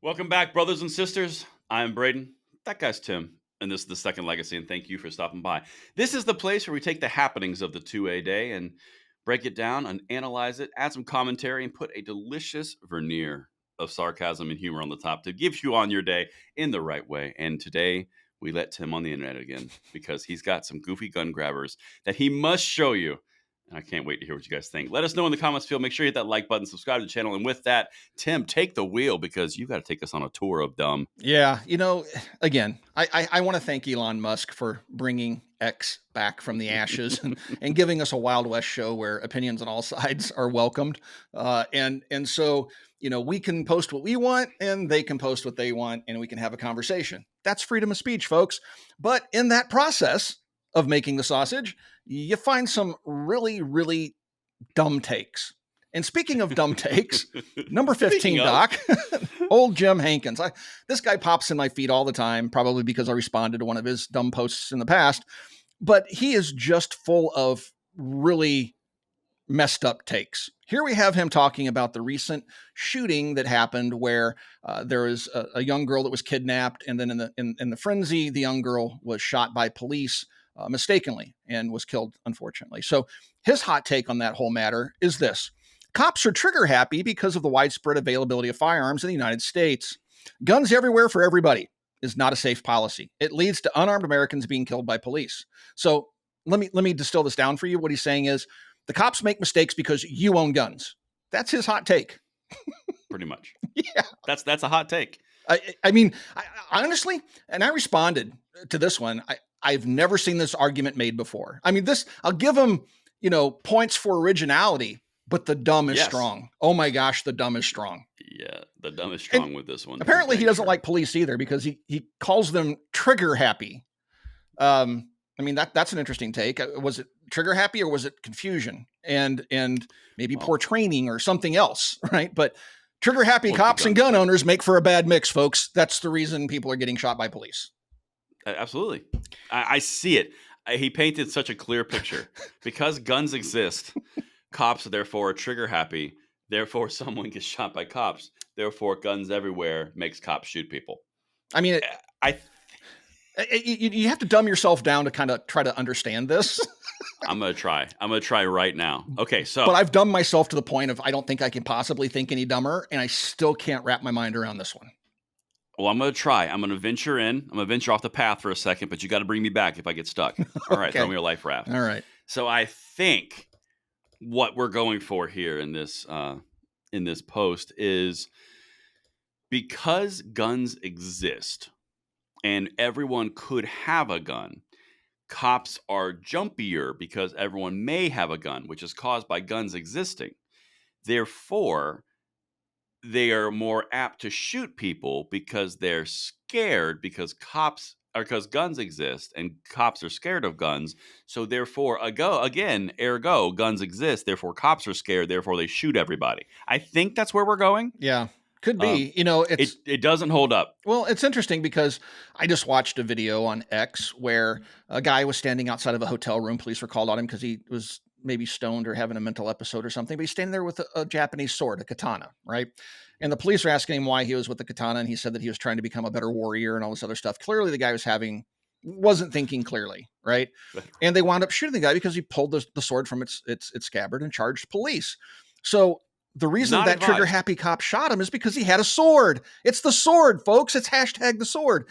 Welcome back, brothers and sisters. I'm Braden. That guy's Tim. And this is the Second Legacy, and thank you for stopping by. This is the place where we take the happenings of the 2A day and break it down and analyze it, add some commentary, and put a delicious veneer of sarcasm and humor on the top to give you on your day in the right way. And today, we let Tim on the internet again because he's got some goofy gun grabbers that he must show you. And I can't wait to hear what you guys think. Let us know in the comments field. Make sure you hit that like button, subscribe to the channel. And with that, Tim, take the wheel because you got to take us on a tour of dumb. Yeah, again, I want to thank Elon Musk for bringing X back from the ashes and giving us a Wild West show where opinions on all sides are welcomed. And so, we can post what we want and they can post what they want and we can have a conversation. That's freedom of speech, folks. But in that process of making the sausage, you find some really, really dumb takes. And speaking of dumb takes, number 15, Doc, old Jim Hankins. This guy pops in my feed all the time, probably because I responded to one of his dumb posts in the past. But he is just full of really messed up takes. Here we have him talking about the recent shooting that happened where there was a young girl that was kidnapped. And then in the frenzy, the young girl was shot by police mistakenly and was killed, unfortunately. So his hot take on that whole matter is this. Cops are trigger happy because of the widespread availability of firearms in the United States. Guns everywhere for everybody is not a safe policy. It leads to unarmed Americans being killed by police. So let me distill this down for you. What he's saying is the cops make mistakes because you own guns. That's his hot take. Pretty much. Yeah. That's a hot take. I mean, I honestly, and I responded to this one. I've never seen this argument made before. I mean, I'll give him, points for originality. But the dumb is strong. Oh my gosh, the dumb is strong. Yeah, the dumb is strong with this one. Apparently, he doesn't like police either because he calls them trigger happy. I mean, that's an interesting take. Was it trigger happy or was it confusion and maybe poor training or something else, right? But trigger happy cops and gun owners make for a bad mix, folks. That's the reason people are getting shot by police. Absolutely. I see it. He painted such a clear picture. Because guns exist, cops, therefore, are trigger happy. Therefore, someone gets shot by cops. Therefore, guns everywhere makes cops shoot people. I mean, you have to dumb yourself down to kind of try to understand this. I'm going to try. I'm going to try right now. Okay, so. But I've dumbed myself to the point of I don't think I can possibly think any dumber, and I still can't wrap my mind around this one. Well, I'm going to try. I'm going to venture in. I'm going to venture off the path for a second, but you got to bring me back if I get stuck. All right, throw me your life raft. All right. So I think what we're going for here in this post is because guns exist and everyone could have a gun, cops are jumpier because everyone may have a gun, which is caused by guns existing. Therefore, they are more apt to shoot people because they're scared because guns exist and cops are scared of guns. So therefore, ergo, guns exist. Therefore, cops are scared. Therefore, they shoot everybody. I think that's where we're going. Yeah, could be. It doesn't hold up. Well, it's interesting because I just watched a video on X where a guy was standing outside of a hotel room. Police were called on him because he was maybe stoned or having a mental episode or something, but he's standing there with a Japanese sword, a katana, right? And the police are asking him why he was with the katana, and he said that he was trying to become a better warrior and all this other stuff. Clearly, the guy wasn't thinking clearly, right? And they wound up shooting the guy because he pulled the sword from its scabbard and charged police. So the reason that trigger-happy cop shot him is because he had a sword. It's the sword, folks. It's hashtag the sword.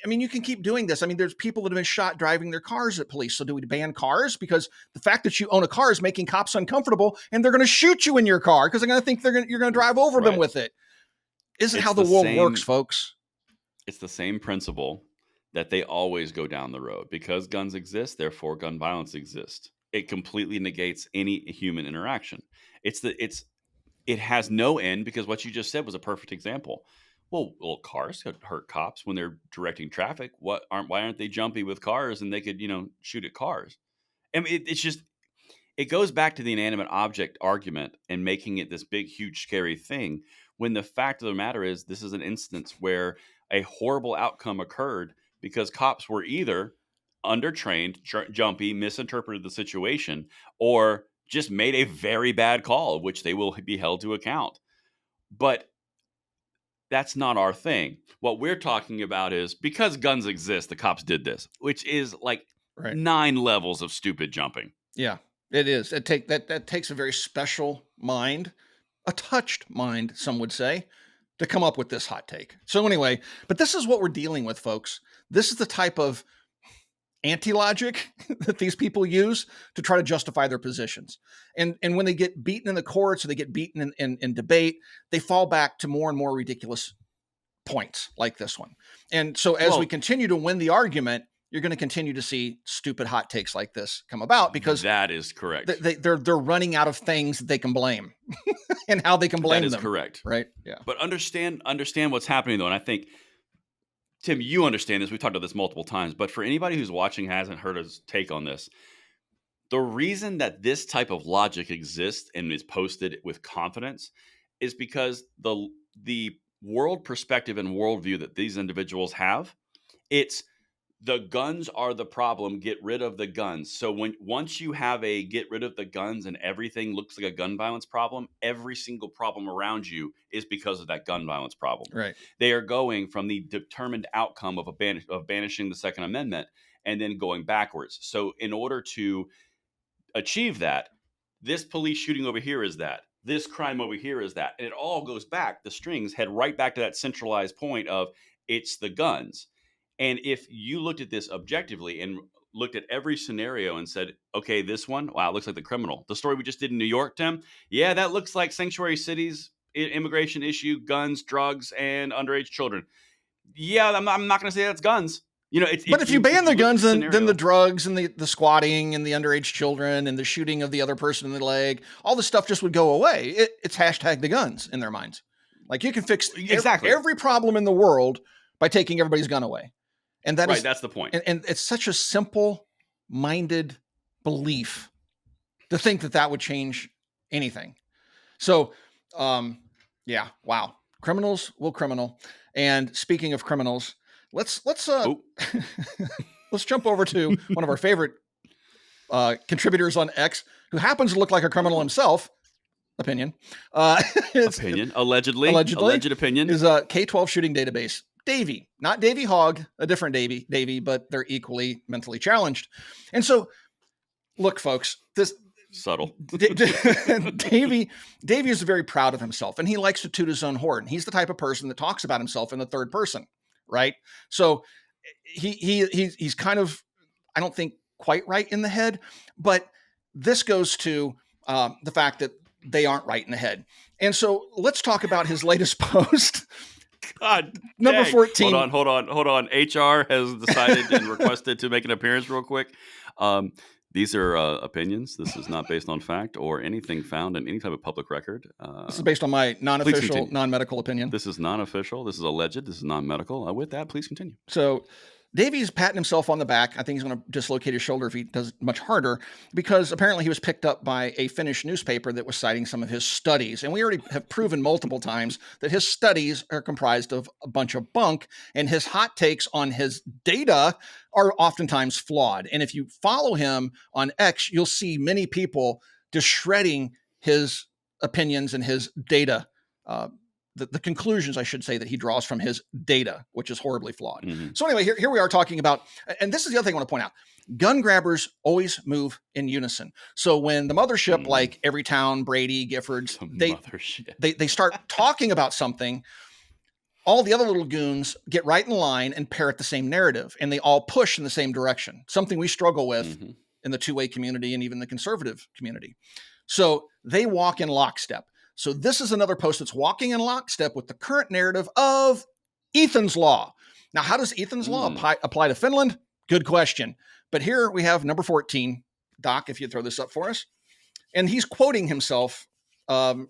I mean, you can keep doing this. I mean, there's people that have been shot driving their cars at police. So do we ban cars? Because the fact that you own a car is making cops uncomfortable and they're going to shoot you in your car because they're going to think you're going to drive over them with it. Isn't how the world works, folks. It's the same principle that they always go down the road. Because guns exist, therefore gun violence exists. It completely negates any human interaction. It has no end because what you just said was a perfect example. Well, cars could hurt cops when they're directing traffic. Why aren't they jumpy with cars and they could, shoot at cars? I mean, it goes back to the inanimate object argument and making it this big, huge, scary thing. When the fact of the matter is, this is an instance where a horrible outcome occurred because cops were either undertrained, jumpy, misinterpreted the situation, or just made a very bad call, of which they will be held to account. But That's not our thing. What we're talking about is because guns exist, the cops did this, which is like Right. 9 levels of stupid jumping. Yeah, it is. That takes a very special mind, a touched mind, some would say, to come up with this hot take. So anyway, but this is what we're dealing with, folks. This is the type of anti-logic that these people use to try to justify their positions. And when they get beaten in the courts or they get beaten in debate, they fall back to more and more ridiculous points like this one. And so as we Well, continue to win the argument, you're going to continue to see stupid hot takes like this come about because that is correct. they're running out of things that they can blame and how they can That blame is them. correct. Right? Yeah. But understand what's happening though, and I think Tim, you understand this. We've talked about this multiple times, but for anybody who's watching hasn't heard us take on this, the reason that this type of logic exists and is posted with confidence is because the world perspective and worldview that these individuals have, it's the guns are the problem, get rid of the guns. So once you have a get rid of the guns and everything looks like a gun violence problem, every single problem around you is because of that gun violence problem. Right. They are going from the determined outcome of banishing the Second Amendment and then going backwards. So in order to achieve that, this police shooting over here is that. This crime over here is that. And it all goes back. The strings head right back to that centralized point of it's the guns. And if you looked at this objectively and looked at every scenario and said, okay, this one, wow, looks like the criminal. The story we just did in New York, Tim, yeah, that looks like sanctuary cities, immigration issue, guns, drugs, and underage children. Yeah, I'm not going to say that's guns. You know, But if you ban the guns, then the scenario, drugs and the squatting and the underage children and the shooting of the other person in the leg, all this stuff just would go away. It's hashtag the guns in their minds. Like you can fix exactly every problem in the world by taking everybody's gun away. And that right. is, That's the point. and it's such a simple minded belief to think that that would change anything. So, yeah, wow. Criminals will criminal. And speaking of criminals, let's Oh, let's jump over to one of our favorite contributors on X, who happens to look like a criminal himself. Opinion. opinion. Alleged opinion. Is a K-12 shooting database. Davy, not Davy Hogg, a different Davy, but they're equally mentally challenged. And so, look, folks, this Subtle. Davy is very proud of himself, and he likes to toot his own horn. He's the type of person that talks about himself in the third person, right? So he's kind of, I don't think quite right in the head, but this goes to the fact that they aren't right in the head. And so let's talk about his latest post. God, Number dang. 14. Hold on. HR has decided and requested to make an appearance real quick. These are opinions. This is not based on fact or anything found in any type of public record. This is based on my non-official, non-medical opinion. This is non-official. This is alleged. This is non-medical. With that, please continue. So Davy's patting himself on the back. I think he's going to dislocate his shoulder if he does it much harder, because apparently he was picked up by a Finnish newspaper that was citing some of his studies. And we already have proven multiple times that his studies are comprised of a bunch of bunk, and his hot takes on his data are oftentimes flawed. And if you follow him on X, you'll see many people just shredding his opinions and his data, the conclusions, I should say, that he draws from his data, which is horribly flawed. Mm-hmm. So anyway, here we are talking about, and this is the other thing I want to point out, gun grabbers always move in unison. So when the mothership, like Everytown, Brady, Giffords, they start talking about something, all the other little goons get right in line and parrot the same narrative, and they all push in the same direction, something we struggle with in the two-way community and even the conservative community. So they walk in lockstep. So this is another post that's walking in lockstep with the current narrative of Ethan's Law. Now, how does Ethan's Law apply to Finland? Good question. But here we have number 14. Doc, if you throw this up for us. And he's quoting himself, or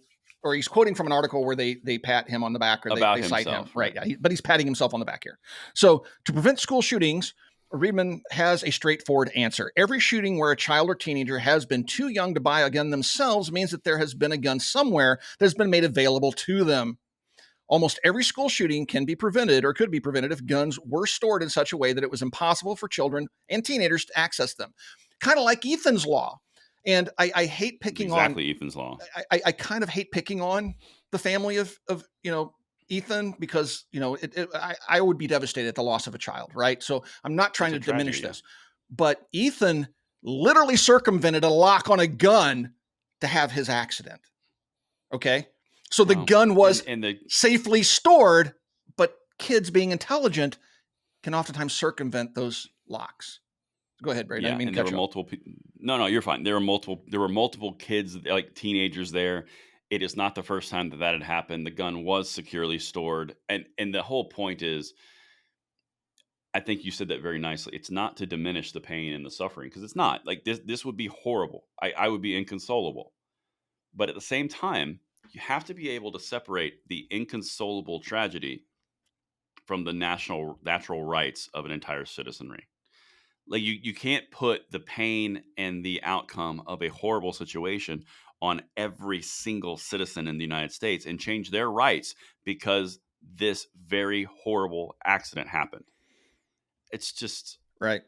he's quoting from an article where they pat him on the back, or they cite him. Right. Yeah, but he's patting himself on the back here. So to prevent school shootings, Riedman has a straightforward answer. Every shooting where a child or teenager has been too young to buy a gun themselves means that there has been a gun somewhere that has been made available to them. Almost every school shooting can be prevented, or could be prevented, if guns were stored in such a way that it was impossible for children and teenagers to access them. Kind of like Ethan's Law. And I hate picking on Ethan's Law. I kind of hate picking on the family of Ethan, because I would be devastated at the loss of a child, right? So I'm not trying It's a to diminish tragedy, yeah. this, but Ethan literally circumvented a lock on a gun to have his accident. Okay, so the Well, gun was and the safely stored, but kids being intelligent can oftentimes circumvent those locks. Go ahead, Braden. I didn't yeah, mean to and there cut were you off. multiple no, you're fine. There were multiple kids, like, teenagers there. It is not the first time that that had happened. The gun was securely stored, and the whole point is, I think you said that very nicely. It's not to diminish the pain and the suffering, because it's not. Like, this would be horrible. I would be inconsolable. But at the same time, you have to be able to separate the inconsolable tragedy from the natural rights of an entire citizenry. Like, you can't put the pain and the outcome of a horrible situation on every single citizen in the United States and change their rights because this very horrible accident happened. It's just, Right.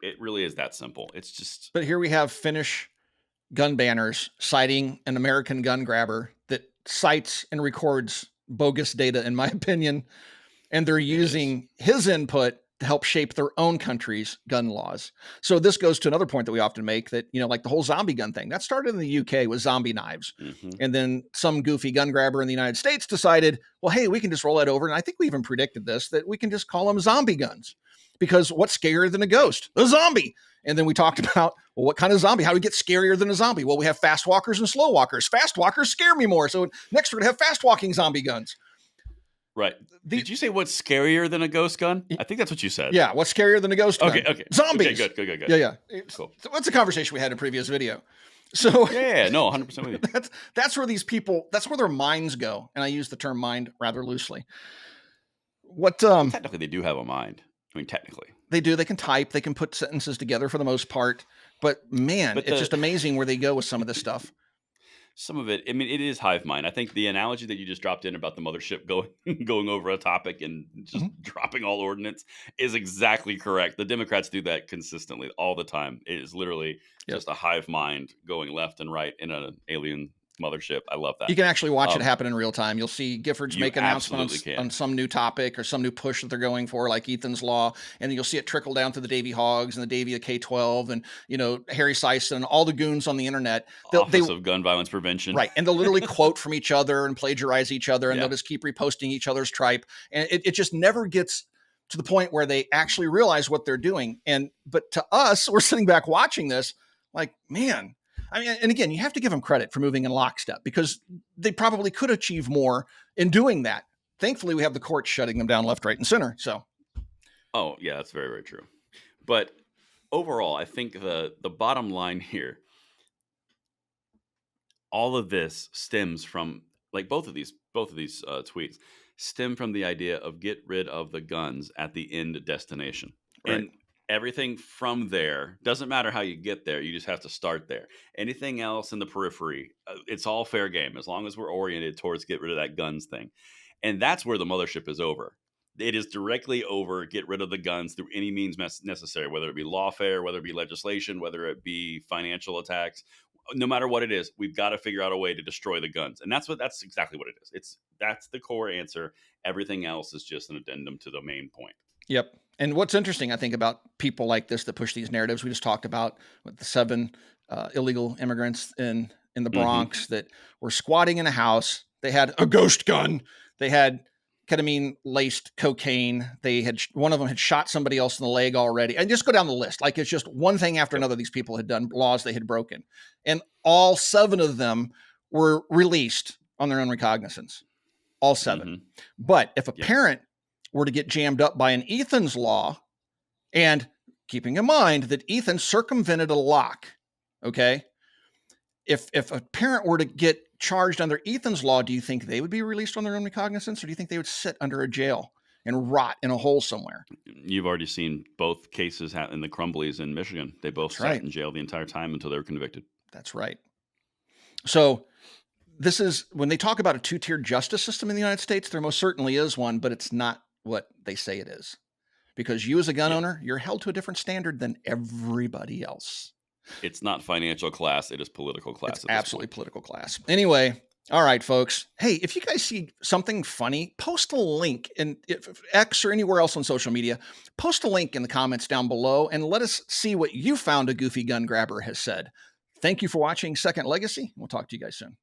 it really is that simple. It's just, But here we have Finnish gun banners citing an American gun grabber that cites and records bogus data, in my opinion, and they're it is. using his input to help shape their own country's gun laws. So this goes to another point that we often make, that, like the whole zombie gun thing that started in the UK with zombie knives. Hmm. And then some goofy gun grabber in the United States decided, well, hey, we can just roll that over. And I think we even predicted this, that we can just call them zombie guns, because what's scarier than a ghost? A zombie. And then we talked about, well, what kind of zombie? How do we get scarier than a zombie? Well, we have fast walkers and slow walkers. Fast walkers scare me more. So next we're going to have fast walking zombie guns. Right. The, Did you say what's scarier than a ghost gun? I think that's what you said. Yeah, what's scarier than a ghost Okay. gun? Okay. Okay. Zombies. Good. Yeah, yeah. Cool. So that's a conversation we had in a previous video. So Yeah. No, 100% with you. that's where these people, that's where their minds go. And I use the term mind rather loosely. What Well, technically, they do have a mind. I mean, technically. they do, they can type, they can put sentences together for the most part. But man, But it's just the amazing where they go with some of this stuff. some of it, I mean, it is hive mind. I think the analogy that you just dropped in about the mothership going going over a topic and just Mhm. dropping all ordinance is exactly correct. The Democrats do that consistently all the time. It is literally Yep. just a hive mind going left and right in an alien mothership. I love You that. can actually watch it Um, happen in real time. You'll see Giffords you make absolutely announcements can. on some new topic or some new push that they're going for, like Ethan's Law, and then you'll see it trickle down to the Davy Hogs and the Davy K-12 and Harry Sison, all the goons on the internet. They Office of Gun Violence Prevention. Right, and they'll literally quote from each other and plagiarize each other, and they'll Yeah. just keep reposting each other's tripe, and it just never gets to the point where they actually realize what they're doing. But to us, we're sitting back watching this, like, man. I mean, and again, you have to give them credit for moving in lockstep, because they probably could achieve more in doing that. Thankfully, we have the courts shutting them down left, right, and center. So, Oh, yeah, that's very, very true. But overall, I think the bottom line here, all of this stems from, like, both of these tweets stem from the idea of get rid of the guns at the end destination, right. and everything from there doesn't matter how you get there. You just have to start there. Anything else in the periphery, it's all fair game as long as we're oriented towards get rid of that guns thing, and that's where the mothership is over. It is directly over. Get rid of the guns through any means necessary, whether it be lawfare, whether it be legislation, whether it be financial attacks. No matter what it is, we've got to figure out a way to destroy the guns, and that's exactly what it is. That's the core answer. Everything else is just an addendum to the main point. Yep. And what's interesting, I think, about people like this that push these narratives we just talked about, with the 7 illegal immigrants in the Hmm. Bronx that were squatting in a house. They had a ghost gun. They had ketamine laced cocaine. They had one of them had shot somebody else in the leg already. And just go down the list. Like, it's just one thing after Yep. another. These people had done laws they had broken, and all 7 of them were released on their own recognizance. All 7. Hmm. But if a Yep. parent were to get jammed up by an Ethan's Law, and keeping in mind that Ethan circumvented a lock, okay? If a parent were to get charged under Ethan's Law, do you think they would be released on their own recognizance, or do you think they would sit under a jail and rot in a hole somewhere? You've already seen both cases in the Crumblies in Michigan. They both That's sat right. in jail the entire time until they were convicted. That's right. So this is when they talk about a 2-tiered justice system in the United States, there most certainly is one, but it's not what they say it is. Because you as a gun Yeah. owner, you're held to a different standard than everybody else. It's not financial class. It is political class It's at this absolutely point. political class. Anyway, All right, folks. Hey, if you guys see something funny, post a link in if X or anywhere else on social media. Post a link in the comments down below and let us see what you found a goofy gun grabber has said. Thank you for watching Second Legacy. We'll talk to you guys soon.